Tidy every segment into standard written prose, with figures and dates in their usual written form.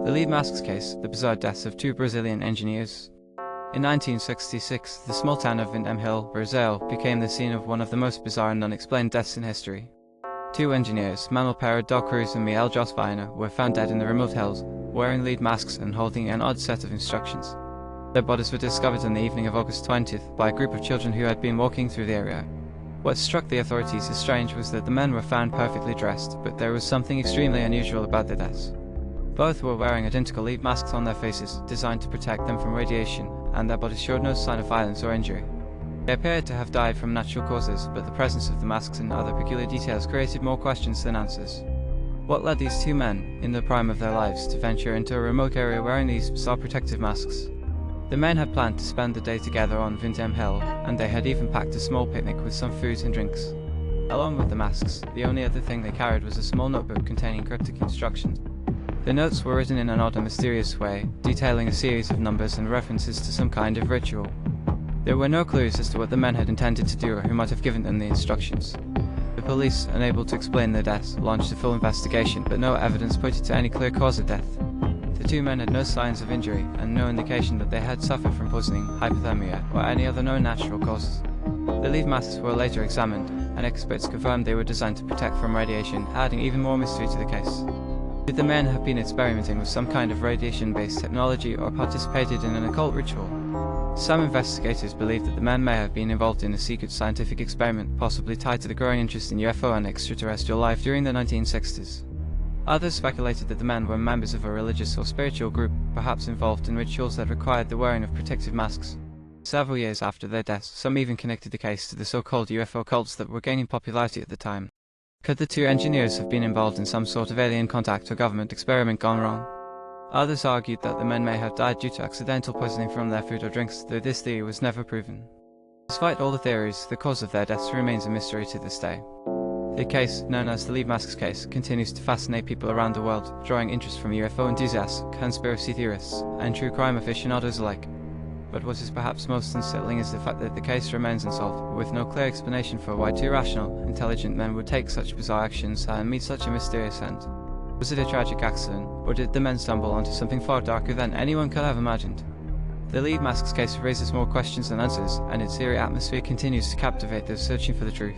The Lead Masks case, the bizarre deaths of two Brazilian engineers. In 1966, the small town of Vindham Hill, Brazil, became the scene of one of the most bizarre and unexplained deaths in history. Two engineers, Manuel Pereira da Cruz and Miguel Josvaina, were found dead in the remote hills, wearing lead masks and holding an odd set of instructions. Their bodies were discovered on the evening of August 20th by a group of children who had been walking through the area. What struck the authorities as strange was that the men were found perfectly dressed, but there was something extremely unusual about their deaths. Both were wearing identical lead masks on their faces, designed to protect them from radiation, and their bodies showed no sign of violence or injury. They appeared to have died from natural causes, but the presence of the masks and other peculiar details created more questions than answers. What led these two men, in the prime of their lives, to venture into a remote area wearing these bizarre protective masks? The men had planned to spend the day together on Vindham Hill, and they had even packed a small picnic with some food and drinks. Along with the masks, the only other thing they carried was a small notebook containing cryptic instructions. The notes were written in an odd and mysterious way, detailing a series of numbers and references to some kind of ritual. There were no clues as to what the men had intended to do or who might have given them the instructions. The police, unable to explain their deaths, launched a full investigation, but no evidence pointed to any clear cause of death. The two men had no signs of injury, and no indication that they had suffered from poisoning, hypothermia, or any other known natural causes. The lead masks were later examined, and experts confirmed they were designed to protect from radiation, adding even more mystery to the case. Could the men have been experimenting with some kind of radiation-based technology or participated in an occult ritual? Some investigators believe that the men may have been involved in a secret scientific experiment, possibly tied to the growing interest in UFO and extraterrestrial life during the 1960s. Others speculated that the men were members of a religious or spiritual group, perhaps involved in rituals that required the wearing of protective masks. Several years after their deaths, some even connected the case to the so-called UFO cults that were gaining popularity at the time. Could the two engineers have been involved in some sort of alien contact or government experiment gone wrong? Others argued that the men may have died due to accidental poisoning from their food or drinks, though this theory was never proven. Despite all the theories, the cause of their deaths remains a mystery to this day. The case, known as the Lead Masks case, continues to fascinate people around the world, drawing interest from UFO enthusiasts, conspiracy theorists, and true crime aficionados alike. But what is perhaps most unsettling is the fact that the case remains unsolved, with no clear explanation for why two rational, intelligent men would take such bizarre actions and meet such a mysterious end. Was it a tragic accident, or did the men stumble onto something far darker than anyone could have imagined? The Lead Masks case raises more questions than answers, and its eerie atmosphere continues to captivate those searching for the truth.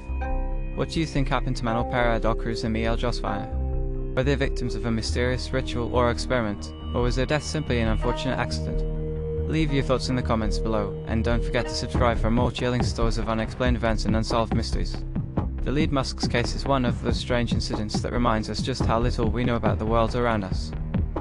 What do you think happened to Manuel Pereira da Cruz and Miguel Josvaina? Were they victims of a mysterious ritual or experiment, or was their death simply an unfortunate accident? Leave your thoughts in the comments below, and don't forget to subscribe for more chilling stories of unexplained events and unsolved mysteries. The Lead Masks case is one of those strange incidents that reminds us just how little we know about the world around us.